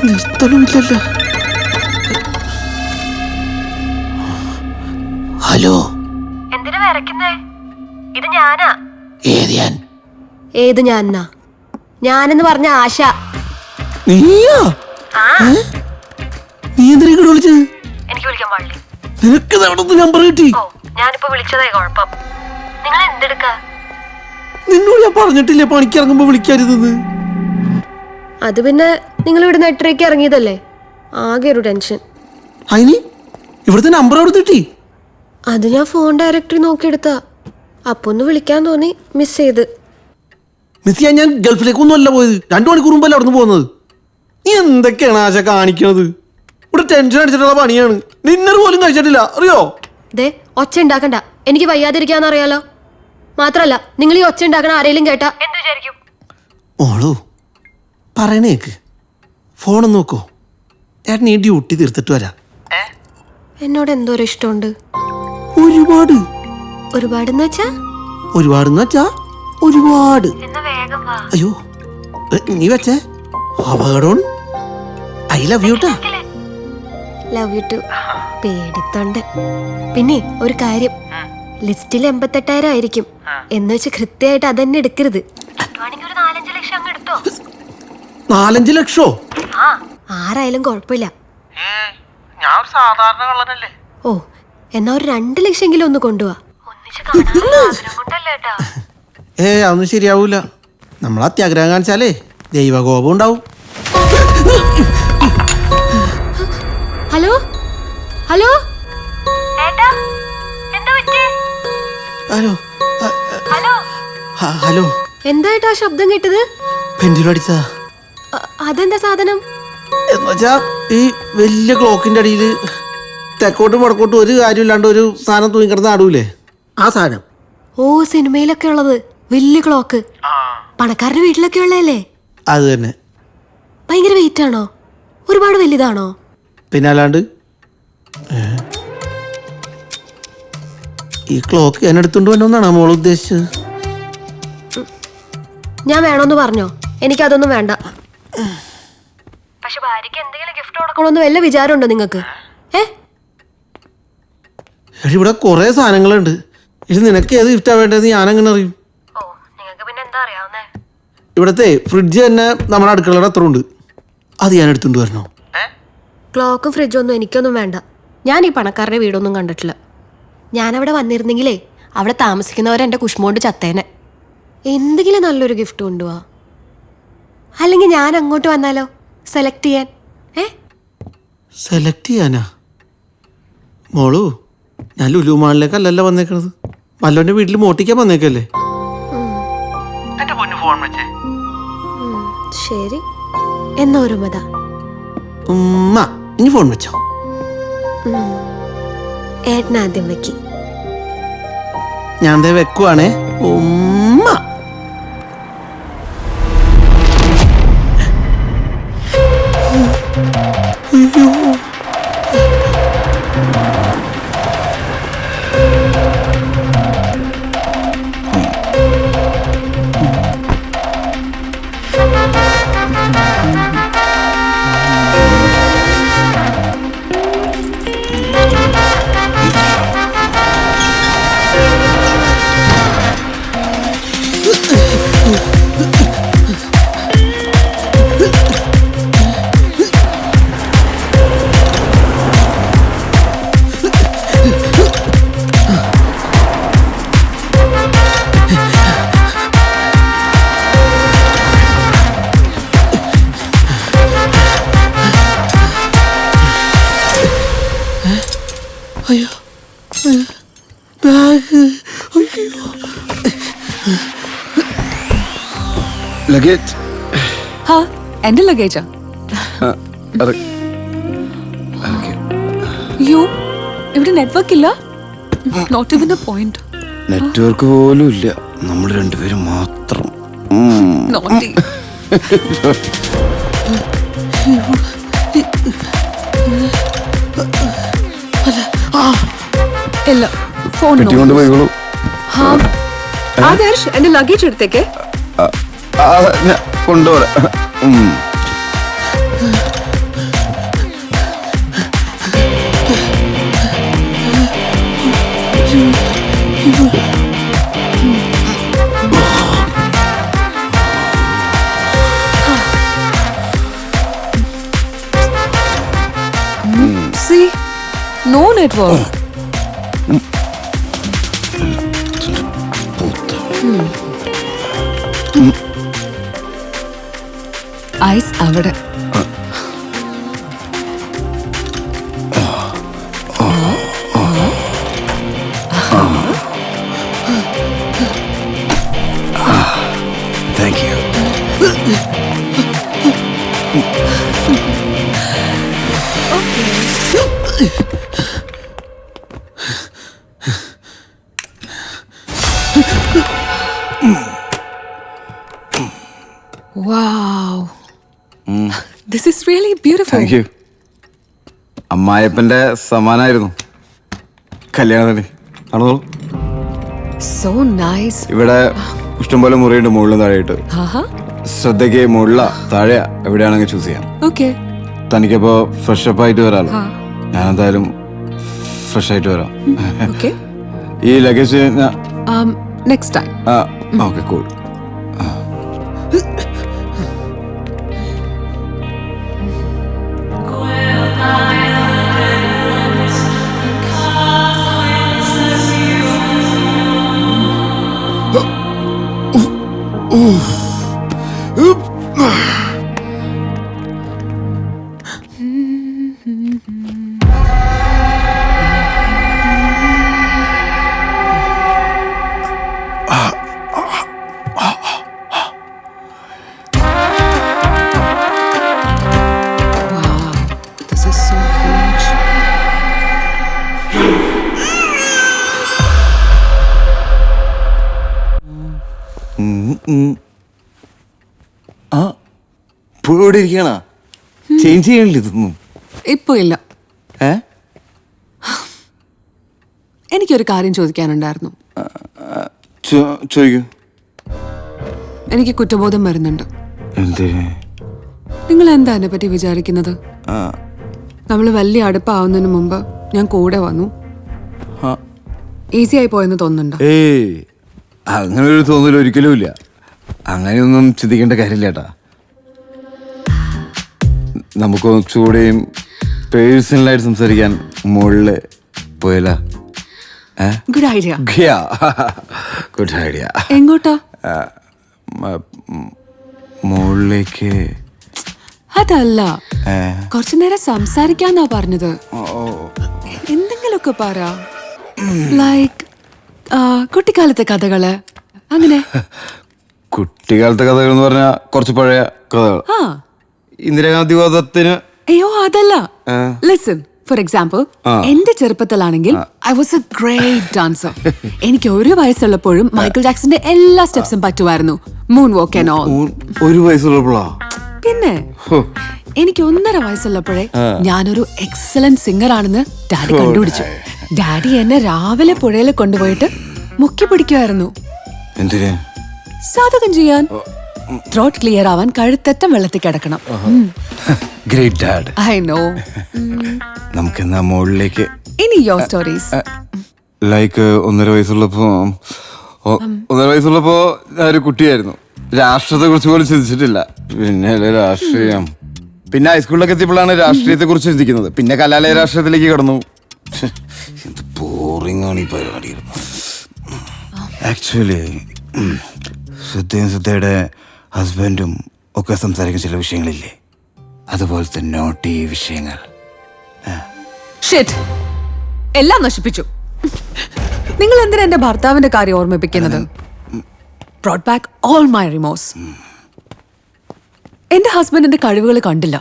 നിർത്തണമില്ലല്ലോ. Hello, എന്തിനാ വിറയ്ക്കുന്നേ? ഇത് ഞാനാ. ഏത് ഞാൻ? ഏത് ഞാനാ? ഞാനെന്ന് പറഞ്ഞ ആശ. നീയാ? നീ എന്തിനാ വിളിച്ചത്? എനിക്ക് വിളിക്കാൻ പാടില്ലേ? നിനക്ക് എവിടെ നമ്പർ കിട്ടി? ഓ, ഞാനിപ്പോ വിളിച്ചതേ കുഴപ്പം. നിങ്ങൾ എന്തെടുക്ക? നിന്നോട് ഞാൻ പറഞ്ഞിട്ടില്ലേ പണിക്കിറങ്ങുമ്പോ വിളിക്കരുതെന്ന്? അത് പിന്നെ നിങ്ങൾ ഇവിടെ 8:30 ഇറങ്ങിയതല്ലേ, ആകെ ഒരു ടെൻഷൻ. അതിന് ഇവിടുത്തെ നമ്പർ എവിടെ കിട്ടി? അത് ഞാൻ ഫോൺ ഡയറക്ടറി നോക്കിയെടുത്താ. അപ്പൊ ഒന്ന് വിളിക്കാൻ തോന്നി, മിസ് ചെയ്ത്. മിസ് ചെയ്യാൻ ഞാൻ ഗൾഫിലേക്കൊന്നും അല്ല പോയത്. 2 മണിക്കൂർ മുമ്പല്ലേ അവിടെ നിന്ന് പോകുന്നത്. നീ എന്തൊക്കെയാണ് ആശ കാണിക്കണത്? ഇവിടെ ടെൻഷൻ അടിച്ചിട്ടുള്ള പണിയാണ്. ഡിന്നർ പോലും കഴിച്ചിട്ടില്ല, അറിയോ? ദേ, ഒച്ച ഉണ്ടാക്കണ്ട. എനിക്ക് വയ്യാതിരിക്കാന്നറിയാലോ. മാത്രല്ല, നിങ്ങൾ ഈ ഒച്ച ഉണ്ടാക്കണ ആരെങ്കിലും കേട്ടാ എന്ത് വിചാരിക്കും? ഓളോ പറയണേക്ക്. ഫോണൊന്ന് നോക്കോ. ചേട്ടൻ ഈ ഡ്യൂട്ടി തീർത്തിട്ട് വരാം. എന്നോട് എന്തോരം ഇഷ്ടമുണ്ട്. ഒരുപാട്. ഒരുപാടെന്ന് വെച്ചാ? ഒരുപാടെന്ന് വെച്ചാ ഒരുപാട്. അയ്യോ, നീ വെച്ചേ അപകടം. ഐ ലവ് യു ട്ടാ. Love you too. പേടിത്തോണ്ട്. പിന്നെ ഒരു കാര്യം, ലിസ്റ്റിൽ 88,000 ആയിരിക്കും എന്ന് വെച്ച് കൃത്യമായിട്ട് അതന്നെ എടുക്കരുത്. 4-5 ലക്ഷോ? ആരായാലും കുഴപ്പമില്ല. ഞാൻ സാധാരണ കള്ളനല്ലേ. ഓ, എന്നാ ഒരു 2 ലക്ഷമെങ്കിലും ഒന്ന് കൊണ്ടുപോവാ. അതൊന്നും ശരിയാവൂല. നമ്മൾ അത്യാഗ്രഹം കാണിച്ചാലേ ദൈവകോപം ഉണ്ടാവും. Hello hello hello hello. എന്തായിട്ടാ ശബ്ദം കേട്ടത്? പെൻഡിലും അടിച്ചാ. അതെന്താ സാധനം? എന്നുവെച്ചാ ഈ വലിയ ക്ലോക്കിന്റെ അടിയിൽ തെക്കോട്ടും വടക്കോട്ടും ഒരു കാര്യമില്ലാണ്ട് ഒരു സാധനം തൂങ്ങിക്കിടന്ന് ആടൂലേ, ആ സാധനം. ഓ, സിനിമയിലൊക്കെ ഉള്ളത് വലിയ ക്ലോക്ക്. പണക്കാരുടെ വീട്ടിലൊക്കെ ഉള്ളതല്ലേ? അത് തന്നെ. ഭയങ്കര വെയിറ്റ് ആണോ? ഒരുപാട് വലുതാണോ? പിന്നെ അല്ലാണ്ട്. ഈ ക്ലോക്ക് ഞാൻ എടുത്തോണ്ട് വന്നോന്നാണോ മോൾ ഉദ്ദേശിച്ചത്? ഞാൻ വേണോന്ന് പറഞ്ഞോ? എനിക്കതൊന്നും വേണ്ട. പക്ഷെ ഭാര്യക്ക് എന്തെങ്കിലും ഗിഫ്റ്റ് കൊടുക്കണമെന്ന് വല്ല വിചാരമുണ്ടോ നിങ്ങൾക്ക്? ഇവിടെ കുറെ സാധനങ്ങളുണ്ട്. ഇത് നിനക്ക് ഏത് ഗിഫ്റ്റാ വേണ്ടത് ഞാനെങ്ങനെ അറിയും? ഓ, നിങ്ങൾക്ക് പിന്നെ എന്താ അറിയാവുന്നേ? ഇവിടത്തെ ഫ്രിഡ്ജ് തന്നെ നമ്മുടെ അടുക്കളയുടെ അത്ര ഉണ്ട്. അത് ഞാൻ എടുത്തോണ്ട് വരണോ? ക്ലോക്കും ഫ്രിഡ്ജും ഒന്നും എനിക്കൊന്നും വേണ്ട. ഞാൻ ഈ പണക്കാരുടെ വീടൊന്നും കണ്ടിട്ടില്ല. ഞാനവിടെ വന്നിരുന്നെങ്കിലേ അവിടെ താമസിക്കുന്നവരെൻ്റെ കുഷ്മോണ്ട് ചത്തേനെ. എന്തെങ്കിലും നല്ലൊരു ഗിഫ്റ്റ് കൊണ്ടുപോവാ. അല്ലെങ്കിൽ ഞാൻ അങ്ങോട്ട് വന്നാലോ സെലക്ട് ചെയ്യാൻ? സെലക്ട് ചെയ്യാനാ? മോളു, ഞാൻ ലുലു മാളിലേക്കല്ലല്ലോ വന്നേക്കണത്. വല്ലോന്റെ വീട്ടിൽ മോട്ടിക്കാൻ വന്നേക്കല്ലേ. ശരി, എന്നാ ഒരു മത. ഇനി ഫോൺ വെച്ചോ. ഏട്ടനാദ്യം വെക്കി. ഞാൻ വെക്കുവാണേ. ഉമ്മ. അയ്യോ, ബാഗ്. ലഗേജ്. എന്റെ ലഗേജാ? അയ്യോ, ഇവിടെ നെറ്റ്വർക്ക് ഇല്ല. നോട്ട് ഇവൻ എ പോയിന്റ്. നെറ്റ്വർക്ക് പോലും ഇല്ല. നമ്മൾ രണ്ടുപേരും മാത്രം. Naughty. ഇല്ല ഫോൺ പെട്ടിക്കൊണ്ട് പോയിക്കോളൂ. ആദർശ് എന്റെ ലഗേജ് എടുത്തേക്കേ. ഞാൻ കൊണ്ടുപോരാ. See, no network. ഐസ് അവിടെ. Thank you. Wow. This is really beautiful. Thank you. അമ്മായപ്പന്റെ സമ്മാനായിരുന്നു കല്യാണത്തിന്. ആണോ? So nice. ഇവിടെ ഇഷ്ടംപോലെ മുറിയുണ്ട് മുകളിലും താഴെയായിട്ട്. ശ്രദ്ധയ്ക്ക് മുകളില താഴെയാ എവിടെയാണെങ്കിൽ ചൂസ് ചെയ്യാം. Okay. തനിക്കപ്പോ ഫ്രഷ് അപ്പ് ആയിട്ട് വരാലോ. ഞാൻ എന്തായാലും ഫ്രഷ് ആയിട്ട് വരാം. Okay. ഈ luggage Next time. Okay cool. This is so huge. ഇവിടെ ഇരിക്കണ ചേഞ്ച് ചെയ്യണില്ല ഇതൊന്നും. ഇപ്പൊ ഇല്ല. ഏ എനിക്കൊരു കാര്യം ചോദിക്കാനുണ്ടായിരുന്നു. ചോദിക്കൂ. എനിക്ക് കുറ്റബോധം വരുന്നുണ്ട്. എന്തിന്? നിങ്ങൾ എന്താ എന്നെ പറ്റി വിചാരിക്കുന്നത്? നമ്മള് വലിയ അടുപ്പാവുന്നതിന് മുമ്പ് ഞാൻ കൂടെ വന്നു. ഈസി ആയി പോയെന്ന് തോന്നുന്നുണ്ടോ? ഏയ് അങ്ങനെ ഒരു തോന്നൽ ഒരിക്കലും ഇല്ല. അങ്ങനെയൊന്നും ചിന്തിക്കേണ്ട കാര്യമില്ല ഏട്ടാ. നമുക്ക് കുറച്ചുകൂടെയും പേഴ്സണലായിട്ട് സംസാരിക്കാൻ മുകളില് പോയല്ല. Good idea. Good idea. എങ്ങോട്ടാ? മുകളിലേക്ക്. അതല്ല, കുറച്ചു നേരം സംസാരിക്കാന്നാ പറഞ്ഞത്. എന്തെങ്കിലുമൊക്കെ പറ. ലൈക്ക് കുട്ടിക്കാലത്തെ കഥകള് അങ്ങനെ. കുട്ടിക്കാലത്തെ കഥകൾ എന്ന് പറഞ്ഞാൽ കുറച്ച് പഴയ കഥകൾ. ഇന്ദിരാഗാന്ധി വധത്തിന്. അയ്യോ അതല്ല. ലിസൺ, ഫോർ എക്സാമ്പിൾ എന്റെ ചെറുപ്പത്തിലാണെങ്കിൽ I was a great dancer. എനിക്ക് 1 വയസ്സുള്ളപ്പോഴും മൈക്കിൾ ജാക്സന്റെ എല്ലാ സ്റ്റെപ്സും പറ്റുമായിരുന്നു. Moon walk and all. 1 വയസ്സുള്ളപ്പോഴാ? പിന്നെ എനിക്ക് 1.5 വയസ്സുള്ളപ്പോഴേ ഞാനൊരു എക്സലന്റ് സിംഗർ ആണെന്ന് ഡാഡി കണ്ടുപിടിച്ചു. ഡാഡി എന്നെ രാവിലെ പുഴയിൽ കൊണ്ടുപോയിട്ട് മുക്കി പിടിക്കുമായിരുന്നു. എന്തിന്? സാധകം ചെയ്യാൻ. ത്രോട്ട് ക്ലിയർ ആവാൻ കഴുത്തറ്റം വെള്ളത്തിൽ കിടക്കണം. Great dad. I know. നമുക്ക് എന്നാ മുകളിലേക്ക്. ഇനി യോർ സ്റ്റോറീസ്. ലൈക്ക് 1.5 വയസ്സുള്ളപ്പോ ഞാനൊരു കുട്ടിയായിരുന്നു. രാഷ്ട്രത്തെ കുറിച്ച് പോലും ചിന്തിച്ചിട്ടില്ല. പിന്നെ രാഷ്ട്രീയം. പിന്നെ ഹൈസ്കൂളിലൊക്കെ എത്തിയപ്പോഴാണ് രാഷ്ട്രീയത്തെ കുറിച്ച് ചിന്തിക്കുന്നത്. പിന്നെ കലാലയ രാഷ്ട്രീയത്തിലേക്ക് കടന്നു. എന്ത് ബോറിംഗ് ആണ് ഈ പരിപാടികൾ. ആക്ച്വലി ശ്രദ്ധയുടെ ഹസ്ബൻഡും ഒക്കെ സംസാരിക്കുന്ന ചില വിഷയങ്ങളില്ലേ, അതുപോലത്തെ നോട്ടി വിഷയങ്ങൾ. എല്ലാം നശിപ്പിച്ചു. നിങ്ങൾ എന്തിനാ എന്റെ ഭർത്താവിന്റെ കാര്യം ഓർമ്മിപ്പിക്കുന്നത്? brought back all my remorse. എന്റെ ഹസ്ബൻഡിന്റെ കഴിവുകൾ കണ്ടില്ല.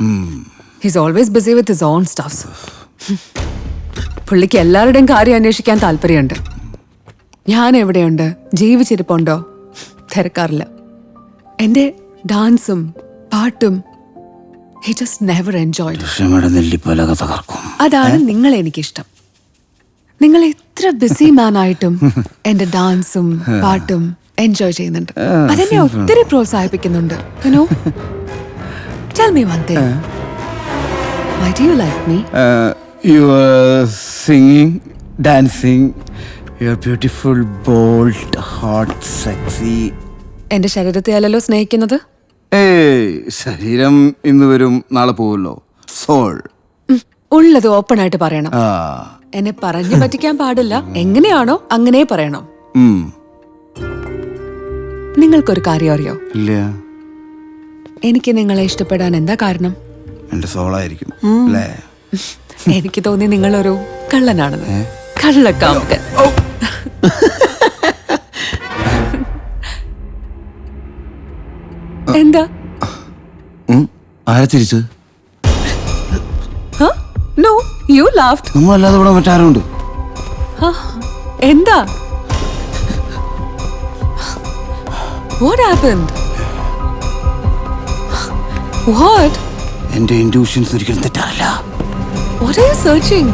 He's always busy with his own stuffs. പുള്ളിക്ക് എല്ലാവരുടെയും കാര്യം അന്വേഷിക്കാൻ താല്പര്യമുണ്ട്. ഞാൻ എവിടെയുണ്ട്, ജീവിച്ചിരിപ്പുണ്ടോ തിരക്കാറില്ല. എന്റെ ഡാൻസും പാട്ടും he just never enjoyed. നെല്ലിപ്പലക തകർക്കും. അതാണ് നിങ്ങളെ എനിക്കിഷ്ടം. നിങ്ങൾ എത്ര ബിസി മാൻ ആയിട്ടും എന്റെ ഡാൻസും പാട്ടും എൻജോയ് ചെയ്യുന്നുണ്ട്. അതെന്നെ ഒത്തിരി പ്രോത്സാഹിപ്പിക്കുന്നുണ്ട്. You know? Tell me one thing. Why do you like me? You are singing, dancing. You are beautiful, bold, hot, sexy. എന്റെ ശരീരത്തെ അല്ലല്ലോ സ്നേഹിക്കുന്നത്. ശരീരം ഇന്ന് വരും നാളെ പോവല്ലോ. സോൾ ഉള്ളത് ഓപ്പൺ ആയിട്ട് പറയണം. എന്നെ പറഞ്ഞു പറ്റിക്കാൻ പാടില്ല. എങ്ങനെയാണോ അങ്ങനെ പറയണം. നിങ്ങൾക്കൊരു കാര്യം അറിയോ? ഇല്ല. എനിക്ക് നിങ്ങളെ ഇഷ്ടപ്പെടാൻ എന്താ കാരണം? എന്റെ സോളായിരിക്കും അല്ലേ? എനിക്ക് തോന്നി നിങ്ങളൊരു കള്ളനാണെന്ന്. കള്ളക്കാമുകൻ. എന്താ? ആരെ തിരിച്ച്? No, you laughed. നമ്മളല്ലാതെ ഇവിടെ മറ്റാരുണ്ട്? എന്താ? What happened? What? എന്റെ ഇൻട്യൂഷൻസ് ഒരിക്കലും തെറ്റാറില്ല. What are you searching?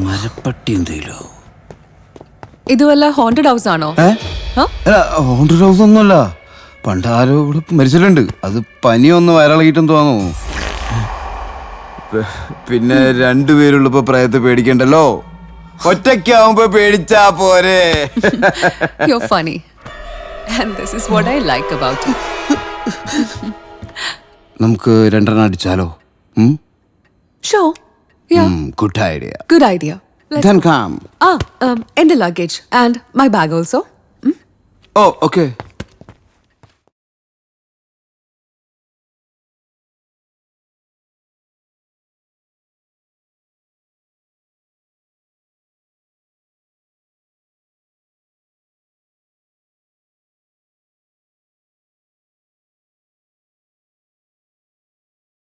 മരപ്പട്ടി എന്തേലോ. ഇത് വല്ല ഹോണ്ടഡ് ഹൗസ് ആണോ? ഹോണ്ടഡ് ഹൗസ് ഒന്നുമല്ല. പണ്ട് ആരോ ഇവിടെ മരിച്ചിട്ടുണ്ട്. അത് പനി ഒന്ന് വയറിളകിട്ടെന്ന് തോന്നുന്നു. പിന്നെ രണ്ടുപേരുള്ളപ്പോ പ്രയത്തെ പേടിക്കണ്ടല്ലോ. ഒറ്റയ്ക്കാവുമ്പോ പേടിച്ചാ പോരെ. You're funny. And this is what I like about you. നമുക്ക് രണ്ടെണ്ണം അടിച്ചാലോ? Sure. Yeah. Good idea. Good idea. Then come. And the luggage and my bag also. Oh, okay.